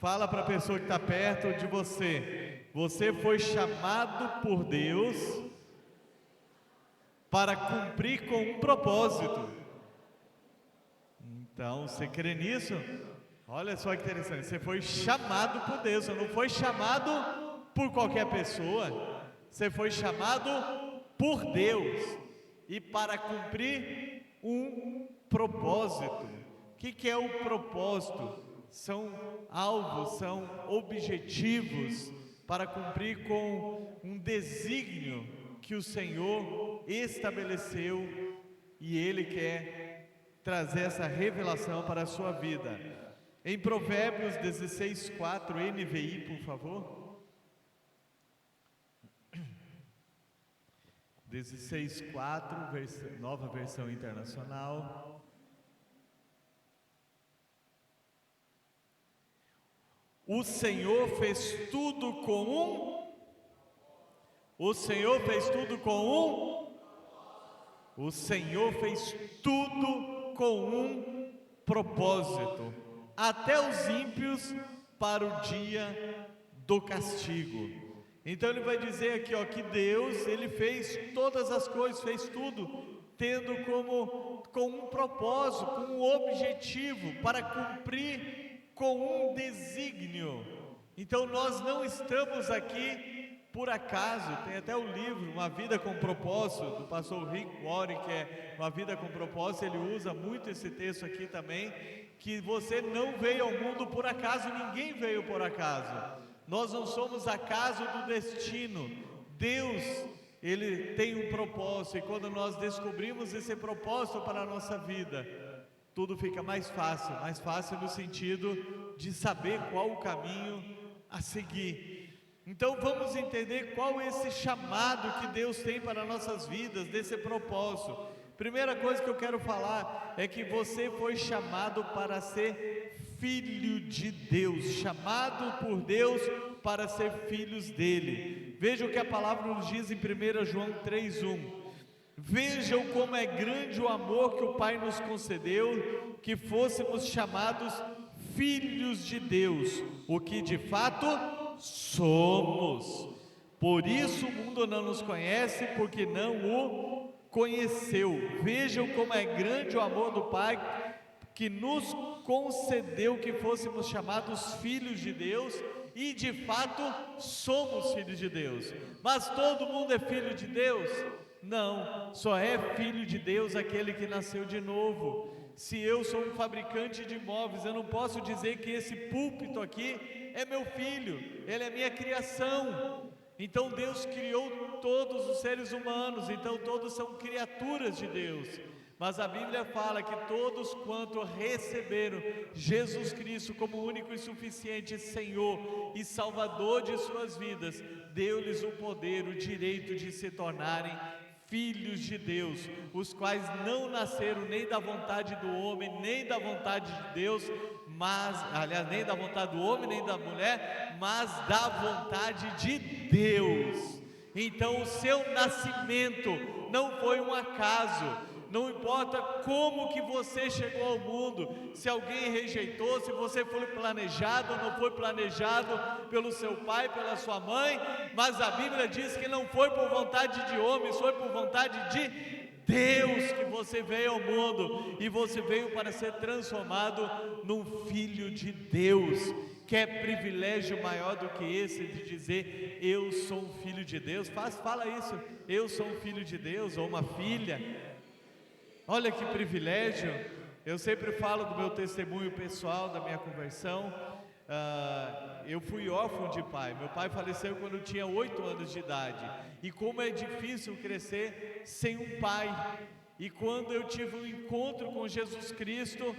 Fala para a pessoa que está perto de você. Você foi chamado por Deus para cumprir com um propósito. Então, você crê nisso? Olha só que interessante. Você foi chamado por Deus. Você não foi chamado por qualquer pessoa. Você foi chamado por Deus. E para cumprir um propósito. O que é o propósito? São alvos, são objetivos para cumprir com um desígnio que o Senhor estabeleceu e Ele quer trazer essa revelação para a sua vida. Em Provérbios 16:4, NVI, por favor. 16:4, nova versão internacional. O Senhor fez tudo com um. O Senhor fez tudo com um. O Senhor fez tudo com um propósito. Até os ímpios para o dia do castigo. Então ele vai dizer aqui, que Deus, ele fez todas as coisas, fez tudo, tendo com um propósito, com um objetivo, para cumprir com um desígnio. Então nós não estamos aqui por acaso. Tem até o livro Uma Vida com Propósito, do pastor Rick Warren, que é Uma Vida com Propósito. Ele usa muito esse texto aqui também, que você não veio ao mundo por acaso. Ninguém veio por acaso. Nós não somos acaso do destino. Deus, Ele tem um propósito, e quando nós descobrimos esse propósito para a nossa vida, tudo fica mais fácil no sentido de saber qual o caminho a seguir. Então vamos entender qual é esse chamado que Deus tem para nossas vidas, desse propósito. Primeira coisa que eu quero falar é que você foi chamado para ser filho de Deus, chamado por Deus para ser filhos dele. Veja o que a palavra nos diz em 1 João 3:1. Vejam como é grande o amor que o Pai nos concedeu, que fôssemos chamados filhos de Deus, o que de fato somos. Por isso o mundo não nos conhece, porque não o conheceu. Vejam como é grande o amor do Pai, que nos concedeu que fôssemos chamados filhos de Deus, e de fato somos filhos de Deus. Mas todo mundo é filho de Deus? Não, só é filho de Deus aquele que nasceu de novo. Se eu sou um fabricante de móveis, eu não posso dizer que esse púlpito aqui é meu filho, ele é minha criação. Então Deus criou todos os seres humanos, então todos são criaturas de Deus. Mas a Bíblia fala que todos quanto receberam Jesus Cristo como único e suficiente Senhor e Salvador de suas vidas, deu-lhes o poder, o direito de se tornarem filhos de Deus, os quais não nasceram nem da vontade do homem, nem da vontade de Deus, mas, aliás, nem da vontade do homem, nem da mulher, mas da vontade de Deus. Então o seu nascimento não foi um acaso. Não importa como que você chegou ao mundo, se alguém rejeitou, se você foi planejado ou não foi planejado pelo seu pai, pela sua mãe, mas a Bíblia diz que não foi por vontade de homens, foi por vontade de Deus que você veio ao mundo, e você veio para ser transformado num filho de Deus. Quer privilégio maior do que esse de dizer, eu sou um filho de Deus? Fala isso, eu sou um filho de Deus, ou uma filha. Olha que privilégio. Eu sempre falo do meu testemunho pessoal, da minha conversão. Eu fui órfão de pai. Meu pai faleceu quando eu tinha 8 anos de idade. E como é difícil crescer sem um pai. E quando eu tive um encontro com Jesus Cristo,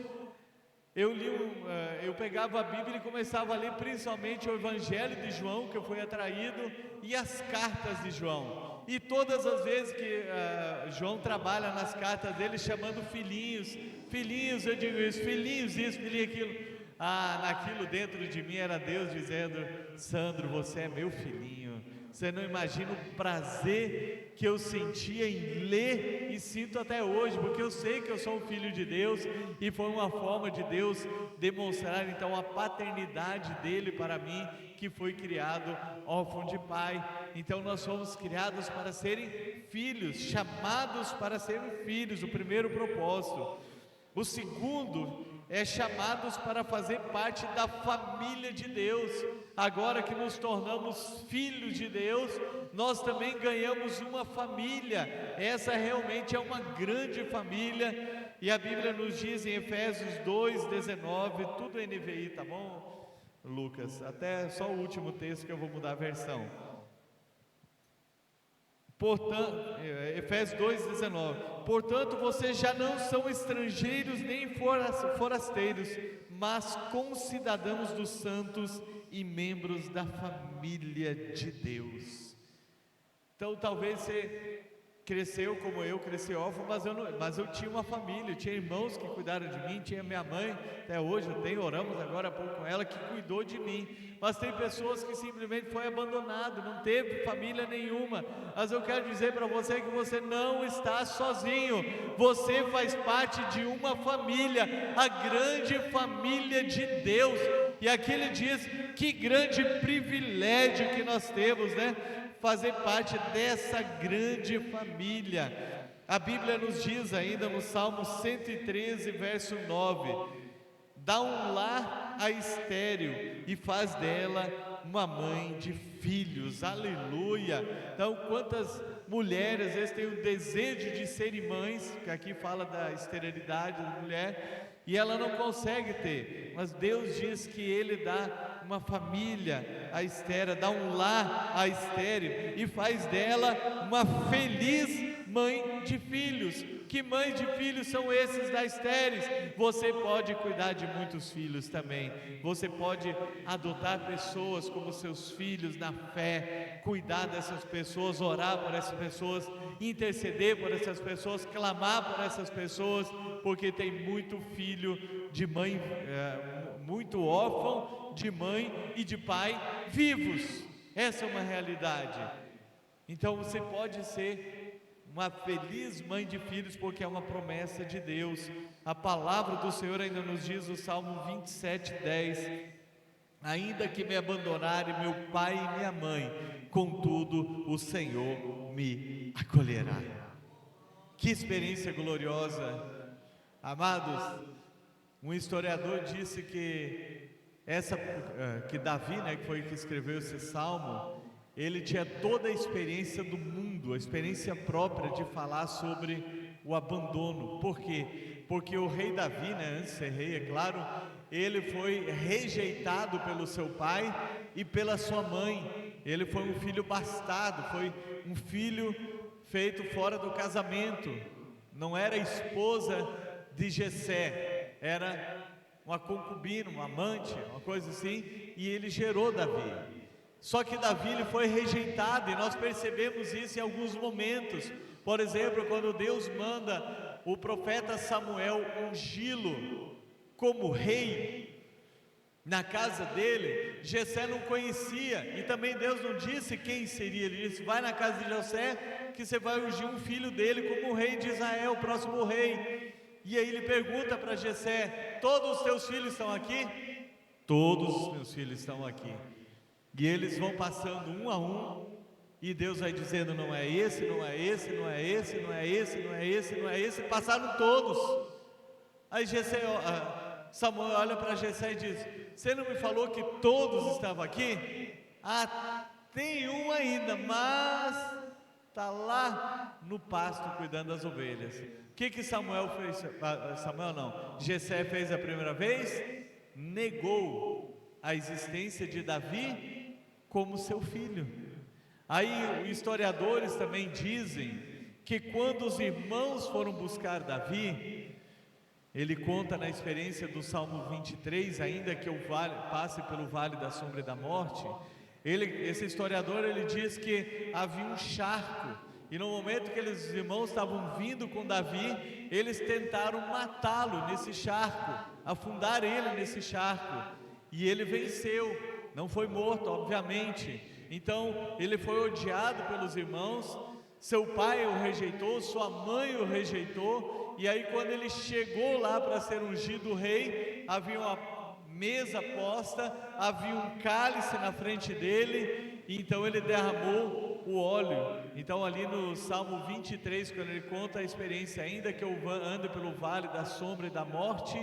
eu pegava a Bíblia e começava a ler principalmente o Evangelho de João, que eu fui atraído, e as cartas de João. E todas as vezes que João trabalha nas cartas dele chamando filhinhos, filhinhos, eu digo isso, filhinhos isso, filhinho aquilo. Naquilo dentro de mim era Deus dizendo, Sandro, você é meu filhinho, Você não imagina o prazer que eu sentia em ler e sinto até hoje, porque eu sei que eu sou um filho de Deus e foi uma forma de Deus demonstrar então a paternidade dele para mim, que foi criado órfão de pai. Então nós fomos criados para serem filhos, chamados para serem filhos, o primeiro propósito. O segundo é chamados para fazer parte da família de Deus. Agora que nos tornamos filhos de Deus, nós também ganhamos uma família. Essa realmente é uma grande família, e a Bíblia nos diz em Efésios 2:19, tudo NVI, tá bom, Lucas? Até só o último texto que eu vou mudar a versão. Portanto, Efésios 2:19, portanto vocês já não são estrangeiros nem forasteiros, mas concidadãos dos santos e membros da família de Deus. Então talvez você cresceu como eu, cresci órfão, mas eu tinha uma família, eu tinha irmãos que cuidaram de mim, tinha minha mãe, até hoje eu tenho, oramos agora há pouco com ela, que cuidou de mim. Mas tem pessoas que simplesmente foi abandonado, não teve família nenhuma. Mas eu quero dizer para você que você não está sozinho, você faz parte de uma família, a grande família de Deus. E aqui ele diz, que grande privilégio que nós temos, né? Fazer parte dessa grande família. A Bíblia nos diz ainda no Salmo 113, verso 9, dá um lar a estéril e faz dela uma mãe de filhos. Aleluia! Então quantas mulheres às vezes têm o desejo de serem mães, que aqui fala da esterilidade da mulher, e ela não consegue ter, mas Deus diz que Ele dá uma família a estéril, dá um lar a estéril e faz dela uma feliz mãe de filhos. Que mães de filhos são esses da estéreis? Você pode cuidar de muitos filhos também, você pode adotar pessoas como seus filhos na fé, cuidar dessas pessoas, orar por essas pessoas, interceder por essas pessoas, clamar por essas pessoas, porque tem muito filho de mãe, muito órfão de mãe e de pai vivos. Essa é uma realidade. Então você pode ser uma feliz mãe de filhos, porque é uma promessa de Deus. A palavra do Senhor ainda nos diz no Salmo 27:10, ainda que me abandonarem meu pai e minha mãe, contudo o Senhor me acolherá. Que experiência gloriosa, amados. Um historiador disse que Davi, né, que foi o que escreveu esse salmo, ele tinha toda a experiência do mundo, a experiência própria de falar sobre o abandono. Por quê? Porque o rei Davi, né, antes de ser rei, é claro, ele foi rejeitado pelo seu pai e pela sua mãe. Ele foi um filho bastardo, foi um filho feito fora do casamento. Não era esposa de Jessé, era uma concubina, uma amante, uma coisa assim, e ele gerou Davi. Só que Davi ele foi rejeitado, e nós percebemos isso em alguns momentos. Por exemplo, quando Deus manda o profeta Samuel ungí-lo como rei na casa dele, Jessé não conhecia, e também Deus não disse quem seria. Ele disse, vai na casa de Jessé que você vai ungir um filho dele como rei de Israel, o próximo rei. E aí ele pergunta para Jessé, todos os teus filhos estão aqui? Todos os meus filhos estão aqui. E eles vão passando um a um, e Deus vai dizendo, não é esse, não é esse, não é esse, não é esse, não é esse, não é esse. Passaram todos. Aí Samuel olha para Jessé e diz, você não me falou que todos estavam aqui? Ah, tem um ainda, mas está lá no pasto cuidando das ovelhas. O que Samuel fez? Jessé fez a primeira vez? Negou a existência de Davi como seu filho. Aí os historiadores também dizem que quando os irmãos foram buscar Davi, ele conta na experiência do Salmo 23, ainda que eu passe pelo vale da sombra e da morte, esse historiador ele diz que havia um charco, e no momento que os irmãos estavam vindo com Davi, eles tentaram matá-lo nesse charco, afundar ele nesse charco, e ele venceu. Não foi morto, obviamente, Então ele foi odiado pelos irmãos, seu pai o rejeitou, sua mãe o rejeitou, e aí quando ele chegou lá para ser ungido rei, havia uma mesa posta, havia um cálice na frente dele, e então ele derramou o óleo. Então ali no Salmo 23, quando ele conta a experiência: ainda que eu ande pelo vale da sombra e da morte,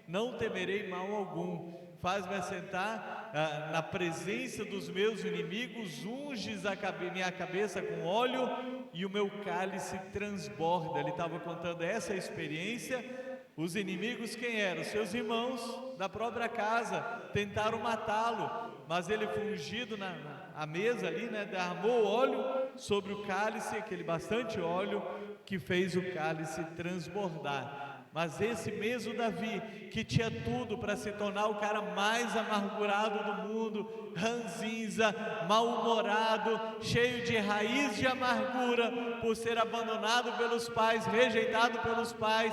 não temerei mal algum, faz-me assentar na presença dos meus inimigos, unges minha cabeça com óleo e o meu cálice transborda. Ele estava contando essa experiência. Os inimigos quem eram? Seus irmãos da própria casa, tentaram matá-lo, mas ele foi ungido na mesa ali, né? Derramou óleo sobre o cálice, aquele bastante óleo que fez o cálice transbordar. Mas esse mesmo Davi, que tinha tudo para se tornar o cara mais amargurado do mundo, ranzinza, mal-humorado, cheio de raiz de amargura, por ser abandonado pelos pais, rejeitado pelos pais,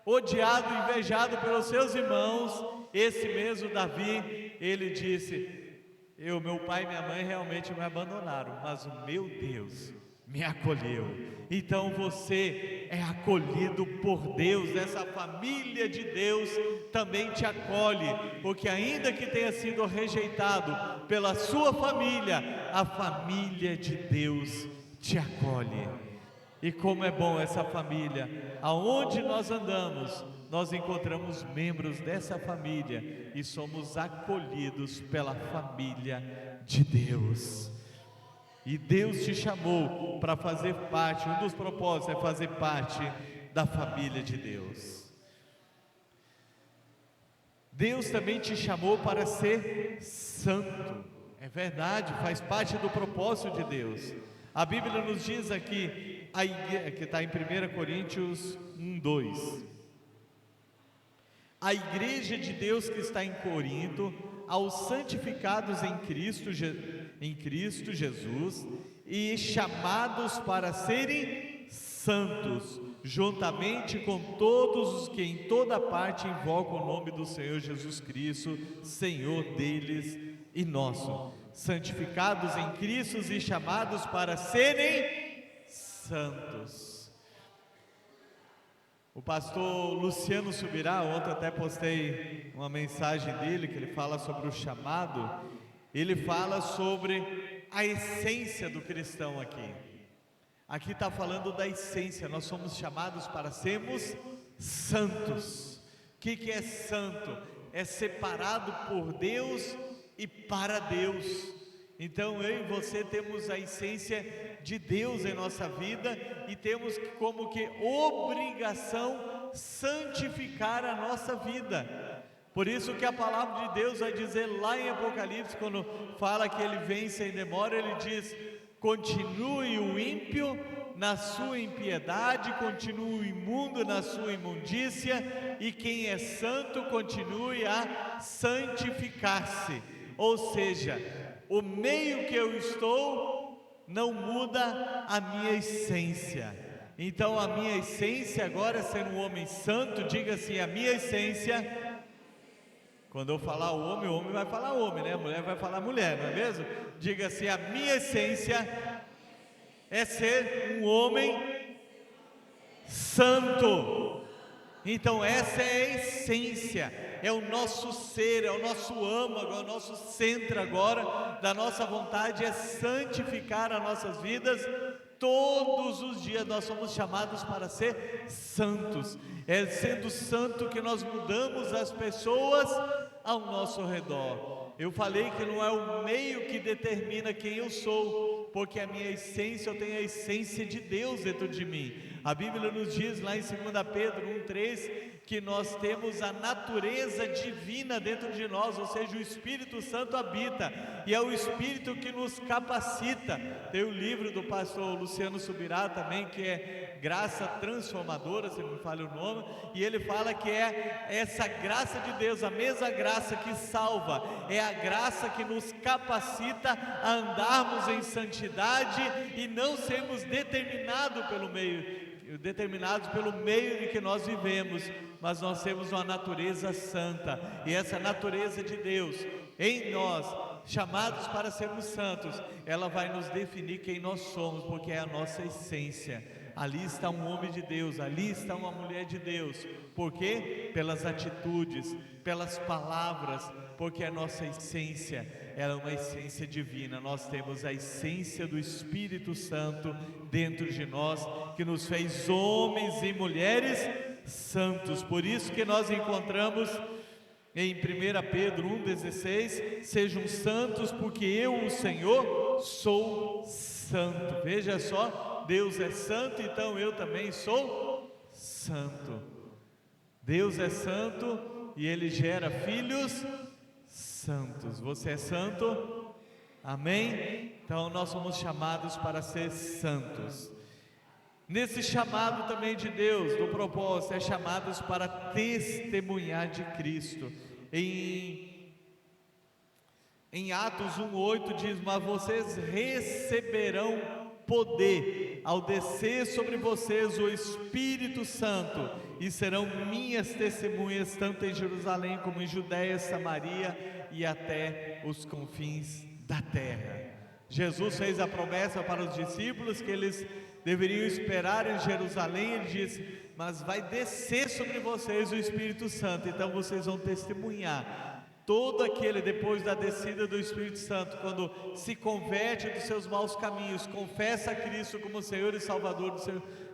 odiado, invejado pelos seus irmãos, esse mesmo Davi, ele disse: meu pai e minha mãe realmente me abandonaram, mas o meu Deus me acolheu. Então você é acolhido por Deus, essa família de Deus também te acolhe, porque ainda que tenha sido rejeitado pela sua família, a família de Deus te acolhe. E como é bom essa família, aonde nós andamos, nós encontramos membros dessa família e somos acolhidos pela família de Deus. E Deus te chamou para fazer parte, um dos propósitos é fazer parte da família de Deus. Deus também te chamou para ser santo, é verdade, faz parte do propósito de Deus. A Bíblia nos diz aqui, que está em 1 Coríntios 1:2, a igreja de Deus que está em Corinto, aos santificados em Cristo Jesus e chamados para serem santos, juntamente com todos os que em toda parte invocam o nome do Senhor Jesus Cristo, Senhor deles e nosso. Santificados em Cristo e chamados para serem santos. O pastor Luciano Subirá, ontem até postei uma mensagem dele, que ele fala sobre o chamado. Ele fala sobre a essência do cristão aqui. Aqui está falando da essência, nós somos chamados para sermos santos. O que é santo? É separado por Deus e para Deus. Então eu e você temos a essência de Deus em nossa vida e temos como que obrigação santificar a nossa vida. Por isso que a palavra de Deus vai dizer lá em Apocalipse, quando fala que ele vem sem demora, ele diz: continue o ímpio na sua impiedade, continue o imundo na sua imundícia, e quem é santo continue a santificar-se. Ou seja, o meio que eu estou não muda a minha essência. Então a minha essência agora é ser um homem santo. Diga assim: a minha essência. Quando eu falar o homem vai falar homem, né? A mulher vai falar mulher, não é mesmo? Diga assim: a minha essência é ser um homem santo. Então essa é a essência, é o nosso ser, é o nosso âmago, é o nosso centro agora da nossa vontade, é santificar as nossas vidas. Todos os dias nós somos chamados para ser santos. É sendo santo que nós mudamos as pessoas ao nosso redor. Eu falei que não é o meio que determina quem eu sou, porque a minha essência, eu tenho a essência de Deus dentro de mim. A Bíblia nos diz lá em 2 Pedro 1:3 que nós temos a natureza divina dentro de nós, ou seja, o Espírito Santo habita, e é o Espírito que nos capacita. Tem o livro do pastor Luciano Subirá também, que é Graça Transformadora, se não me falha o nome, e ele fala que é essa graça de Deus, a mesma graça que salva, é a graça que nos capacita a andarmos em santidade e não sermos determinados pelo meio de que nós vivemos, mas nós temos uma natureza santa, e essa natureza de Deus em nós, chamados para sermos santos, ela vai nos definir quem nós somos, porque é a nossa essência. Ali está um homem de Deus, ali está uma mulher de Deus. Por quê? Pelas atitudes, pelas palavras, porque a nossa essência, ela é uma essência divina. Nós temos a essência do Espírito Santo dentro de nós, que nos fez homens e mulheres santos. Por isso que nós encontramos em 1 Pedro 1,16: sejam santos, porque eu, o Senhor, sou santo. Veja só, Deus é santo, então eu também sou santo. Deus é santo e Ele gera filhos santos. Você é santo? Amém? Então nós somos chamados para ser santos. Nesse chamado também de Deus, do propósito, é chamados para testemunhar de Cristo. Em Atos 1,8 diz: mas vocês receberão poder ao descer sobre vocês o Espírito Santo, e serão minhas testemunhas tanto em Jerusalém como em Judéia, Samaria e até os confins da terra. Jesus fez a promessa para os discípulos que eles deveriam esperar em Jerusalém. Ele disse: mas vai descer sobre vocês o Espírito Santo, então vocês vão testemunhar. Todo aquele, depois da descida do Espírito Santo, quando se converte dos seus maus caminhos, confessa a Cristo como Senhor e Salvador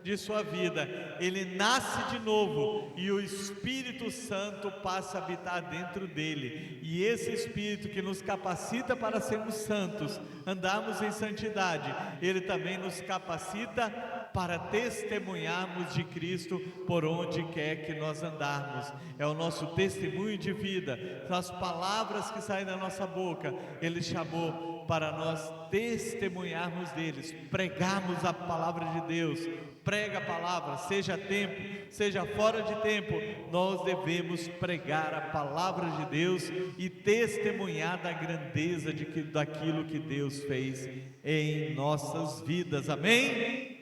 de sua vida, ele nasce de novo e o Espírito Santo passa a habitar dentro dele. E esse Espírito que nos capacita para sermos santos, andarmos em santidade, ele também nos capacita para testemunharmos de Cristo por onde quer que nós andarmos. É o nosso testemunho de vida, são as palavras que saem da nossa boca. Ele chamou para nós testemunharmos deles, pregarmos a palavra de Deus. Prega a palavra, seja tempo, seja fora de tempo, nós devemos pregar a palavra de Deus e testemunhar da grandeza daquilo que Deus fez em nossas vidas. Amém?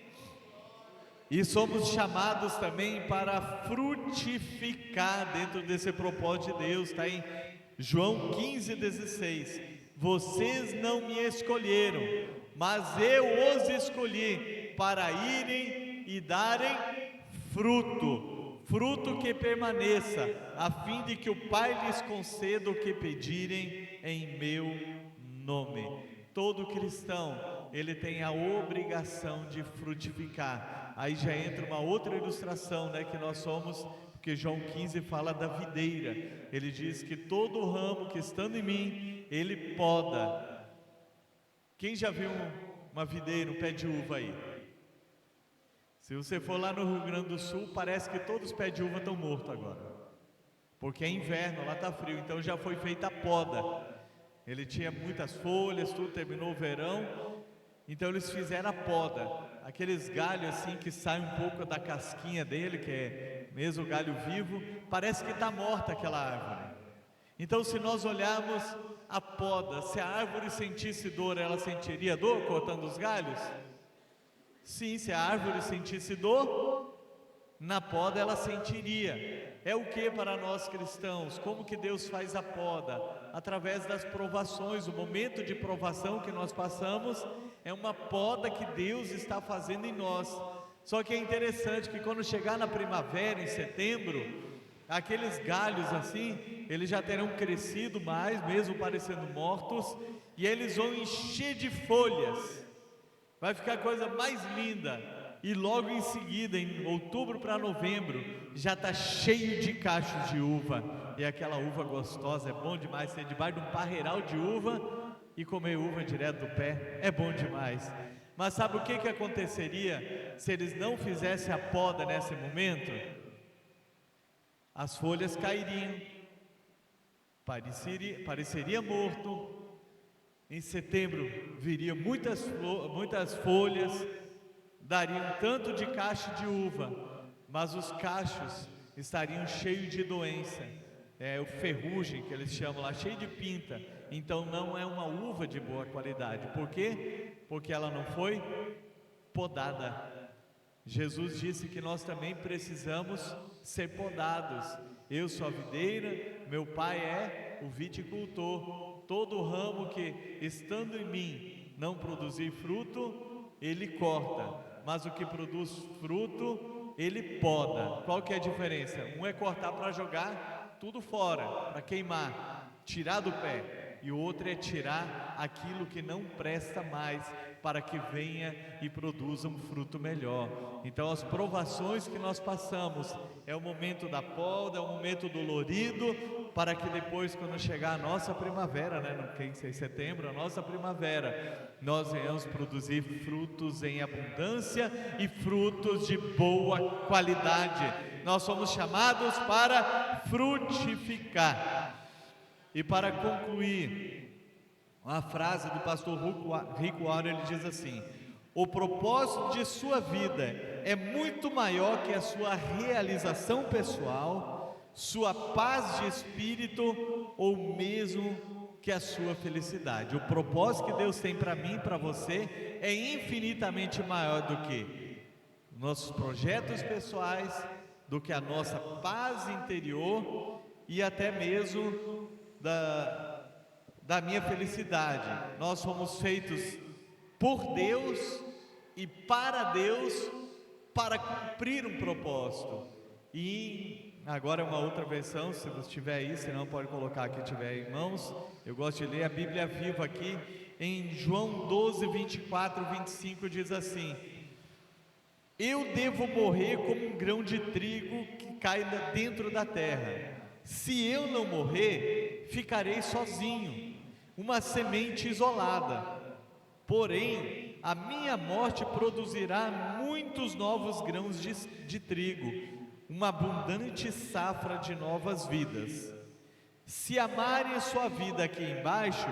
E somos chamados também para frutificar dentro desse propósito de Deus. Está em João 15,16: vocês não me escolheram, mas eu os escolhi para irem e darem fruto, fruto que permaneça, a fim de que o Pai lhes conceda o que pedirem em meu nome. Todo cristão, ele tem a obrigação de frutificar. Aí já entra uma outra ilustração, né, que nós somos, porque João 15 fala da videira. Ele diz que todo ramo que estando em mim, ele poda. Quem já viu uma videira, um pé de uva aí? Se você for lá no Rio Grande do Sul, parece que todos os pés de uva estão mortos agora, porque é inverno, lá está frio, então já foi feita a poda. Ele tinha muitas folhas, tudo, terminou o verão, então eles fizeram a poda. Aqueles galhos assim que saem um pouco da casquinha dele, que é mesmo galho vivo, parece que está morta aquela árvore. Então, se nós olharmos a poda, se a árvore sentisse dor, ela sentiria dor cortando os galhos? Sim, se a árvore sentisse dor, na poda ela sentiria. É o que para nós cristãos? Como que Deus faz a poda? Através das provações. O momento de provação que nós passamos é uma poda que Deus está fazendo em nós. Só que é interessante que quando chegar na primavera, em setembro, aqueles galhos assim, eles já terão crescido mais, mesmo parecendo mortos, e eles vão encher de folhas. Vai ficar a coisa mais linda. E logo em seguida, em outubro para novembro, já está cheio de cachos de uva. E aquela uva gostosa, é bom demais ser debaixo de um parreiral de uva e comer uva direto do pé, é bom demais. Mas sabe o que aconteceria se eles não fizessem a poda nesse momento? As folhas cairiam, pareceria morto. Em setembro viria muitas folhas, dariam tanto de cacho de uva, mas os cachos estariam cheios de doença, o ferrugem que eles chamam lá, cheio de pinta. Então não é uma uva de boa qualidade. Por quê? Porque ela não foi podada. Jesus disse que nós também precisamos ser podados. Eu sou a videira, meu pai é o viticultor. todo ramo que, estando em mim, não produzir fruto, Ele corta, mas o que produz fruto, Ele poda. Qual que é a diferença? Um é cortar para jogar tudo fora, para queimar, tirar do pé, e o outro é tirar aquilo que não presta mais, para que venha e produza um fruto melhor. Então as provações que nós passamos, é o momento da poda, é o momento dolorido, para que depois, quando chegar a nossa primavera, né, no 15 de setembro, a nossa primavera, nós venhamos produzir frutos em abundância e frutos de boa qualidade. Nós somos chamados para frutificar. E para concluir, uma frase do pastor Rick Warren, ele diz assim: o propósito de sua vida é muito maior que a sua realização pessoal, sua paz de espírito ou mesmo que a sua felicidade. O propósito que Deus tem para mim e para você é infinitamente maior do que nossos projetos pessoais, do que a nossa paz interior e até mesmo da minha felicidade. Nós fomos feitos por Deus e para Deus, para cumprir um propósito. E agora é uma outra versão, se você tiver aí, se não pode colocar aqui, tiver em mãos. Eu gosto de ler a Bíblia Viva aqui, em João 12, 24, 25, diz assim: eu devo morrer como um grão de trigo que cai dentro da terra. Se eu não morrer, ficarei sozinho, uma semente isolada. Porém, a minha morte produzirá muitos novos grãos de trigo, uma abundante safra de novas vidas. Se amarem sua vida aqui embaixo,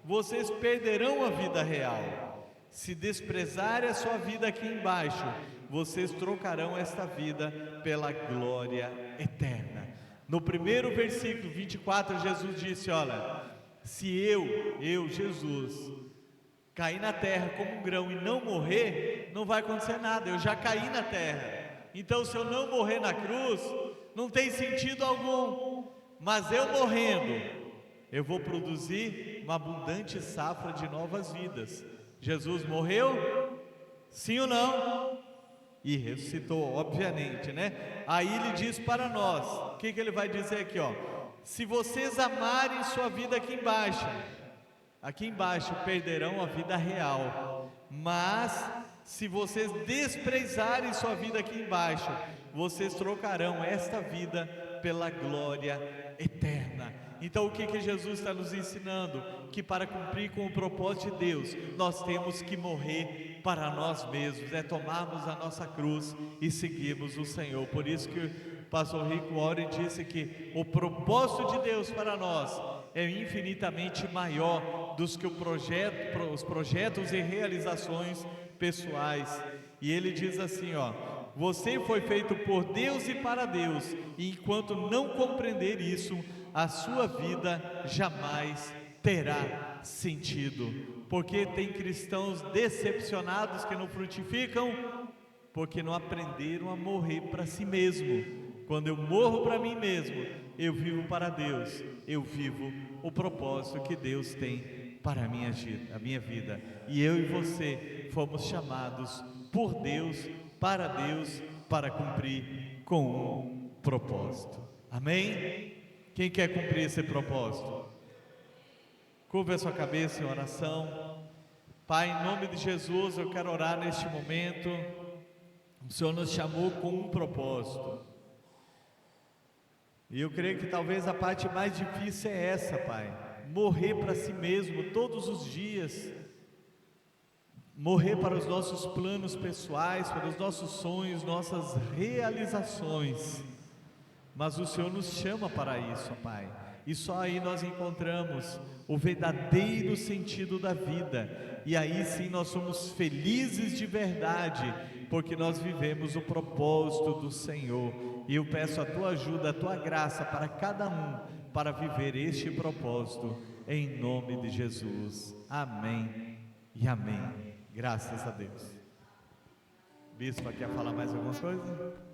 vocês perderão a vida real. Se desprezarem a sua vida aqui embaixo, vocês trocarão esta vida pela glória eterna. No primeiro versículo 24, Jesus disse: olha, se eu, Jesus, cair na terra como um grão e não morrer, não vai acontecer nada, eu já caí na terra. Então, se eu não morrer na cruz, não tem sentido algum. Mas eu morrendo, eu vou produzir uma abundante safra de novas vidas. Jesus morreu? Sim ou não? E ressuscitou, obviamente, né? Aí ele diz para nós, o que ele vai dizer aqui, ó? Se vocês amarem sua vida aqui embaixo perderão a vida real. Mas se vocês desprezarem sua vida aqui embaixo, vocês trocarão esta vida pela glória eterna. Então o que Jesus está nos ensinando? Que para cumprir com o propósito de Deus, nós temos que morrer para nós mesmos, é tomarmos a nossa cruz e seguirmos o Senhor. Por isso que o pastor Rick Warren disse que o propósito de Deus para nós é infinitamente maior dos que os projetos e realizações pessoais. E ele diz assim, ó: você foi feito por Deus e para Deus, e enquanto não compreender isso, a sua vida jamais terá sentido. Porque tem cristãos decepcionados que não frutificam, porque não aprenderam a morrer para si mesmo. Quando eu morro para mim mesmo, eu vivo para Deus, eu vivo o propósito que Deus tem para a minha vida. E eu e você fomos chamados por Deus, para cumprir com um propósito. Amém? Quem quer cumprir esse propósito? Curva a sua cabeça em oração. Pai, em nome de Jesus, eu quero orar neste momento. O Senhor nos chamou com um propósito. E eu creio que talvez a parte mais difícil é essa, Pai: morrer para si mesmo todos os dias, morrer para os nossos planos pessoais, para os nossos sonhos, nossas realizações. Mas o Senhor nos chama para isso, Pai, e só aí nós encontramos o verdadeiro sentido da vida, e aí sim nós somos felizes de verdade, porque nós vivemos o propósito do Senhor. E eu peço a tua ajuda, a tua graça para cada um, para viver este propósito, em nome de Jesus. Amém e amém. Graças a Deus. Bispo, quer falar mais alguma coisa?